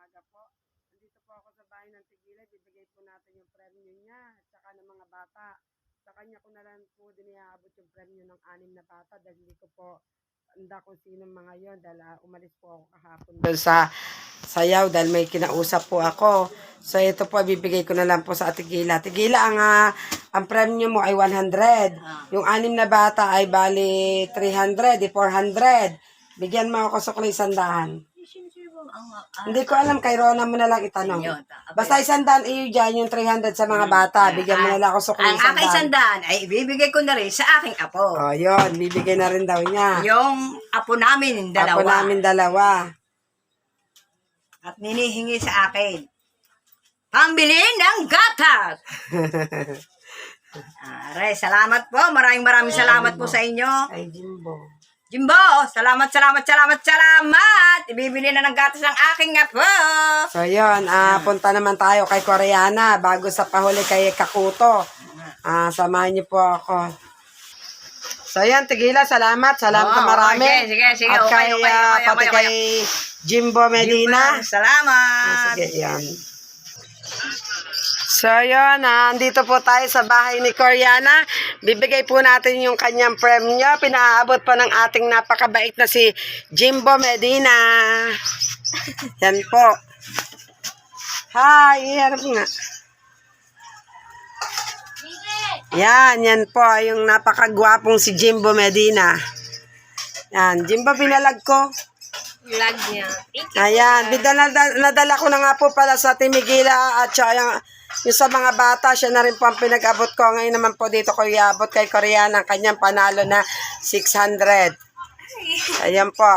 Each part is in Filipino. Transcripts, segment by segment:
umaga po. Nandito po ako sa bahay ng Tigila. Bibigay po natin yung premyo niya at saka ng mga bata. Sa kanya ko na lang po din iaabot yung premyo ng 6 na bata dahil hindi ko po tanda kung sino mga yon dahil umalis po ako kahapon doon sa sayaw dahil may kinausap po ako. So ito po bibigay ko na lang po sa Tigila. Tigila, ang premyo mo ay 100. Yung 6 na bata ay bali 300, 400. Bigyan mo ako sukli 100. Hindi ko alam, kay Rona mo na lang itanong. Basta 100 iyo dyan, yung 300 sa mga bata. Bigyan mo na lang ako sukli 100. Ang aking 100 ay ibibigay ko na rin sa aking apo. Oh, yun. Bibigay na rin daw niya. Yung apo namin, dalawa. Apo namin dalawa. At ninihingi sa akin, pambili ng gatas. Aray, salamat po. Maraming salamat po sa inyo. Ay, Jimbo. Jimbo, salamat. Ibibili na ng gatas ng aking apo. So, yun. Punta naman tayo kay Koreana bago sa pahuli kay Kakuto. Samahan niyo po ako. So, yan. Tigila, salamat. Salamat na marami. Sige. At kay, pati kay Jimbo Medina. Jimbo, salamat. Sige, yan. So, yun, andito po tayo sa bahay ni Koreana. Bibigay po natin yung kanyang premyo. Pinaabot po ng ating napakabait na si Jimbo Medina. Yan po. Hi, iharap nga. Yan po, yung napakagwapong si Jimbo Medina. Yan, Jimbo, pinalag ko. Vlog niya. Ayan, nadala ko na nga po pala sa Timigila at saka yung sa mga bata, siya na rin po ang pinag-abot ko. Ngayon naman po dito ko iabot kay Koreana ang kanyang panalo na 600. Ayan po.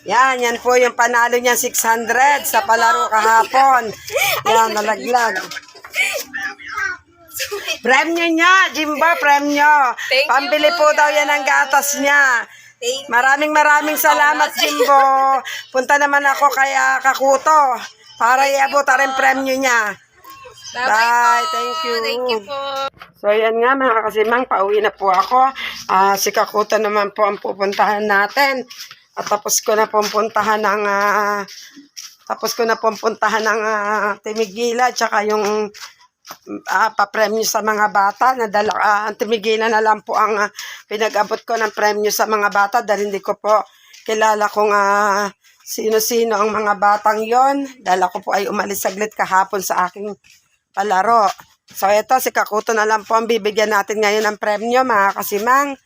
Yan po yung panalo niya 600 sa palaro kahapon. Yan, nalaglag. Premyo niya, Jimbo, premyo. Pambili po daw yan ng gatas niya. Maraming salamat, Jimbo. Punta naman ako kay Kakuto para iabot rin premyo niya. Bye. Thank you. Thank you po. So, yan nga mga kasimang, pauwi na po ako. Si Kakuto naman po ang pupuntahan natin. At tapos ko na pupuntahan ng Timigila tsaka yung pa-premyo sa mga bata. Ang Timigila na lang po ang pinag-abot ko ng premyo sa mga bata dahil hindi ko po kilala kung sino-sino ang mga batang yon. Dahil ako po ay umalis saglit kahapon sa aking palaro. So ito, si Kakuto na lang po ang bibigyan natin ngayon ng premyo mga kasimang.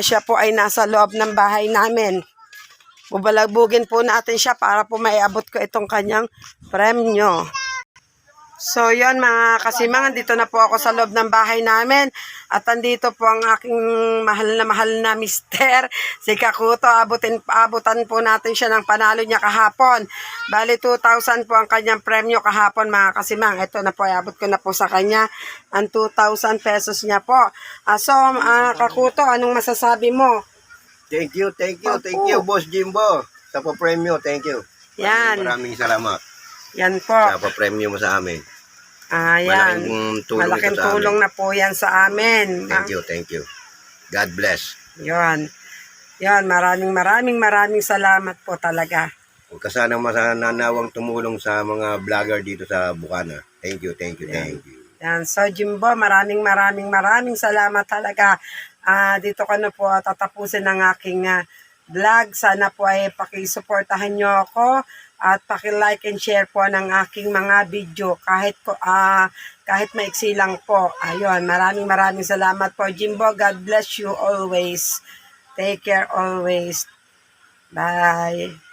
Siya po ay nasa loob ng bahay namin. Bubalagbugin po natin siya para po maiabot ko itong kanyang premyo. So, yun mga kasimang, dito na po ako sa loob ng bahay namin. At andito po ang aking mahal na mister, si Kakuto. Abutan po natin siya ng panalo niya kahapon. Bali, 2,000 po ang kanyang premyo kahapon mga kasimang. Ito na po, abot ko na po sa kanya ang 2,000 pesos niya po. Kakuto, anong masasabi mo? Thank you, Boss Jimbo. Sa pa-premyo, thank you. Yan. Maraming salamat. Yan po. Sa pa-premyo mo sa amin. Yan. Malaking tulong na po yan sa amin. Thank you. God bless. Yan, maraming salamat po talaga. Huwag ka sanang masananawang tumulong sa mga vlogger dito sa Bukana. Thank you. Yan, so Jimbo, maraming salamat talaga. Dito ko na po tatapusin ang aking vlog. Sana po ay pakisuportahan nyo ako at paki-like and share po ng aking mga video kahit maiksi lang po. Ayun, maraming salamat po Jimbo. God bless you always. Take care always. Bye.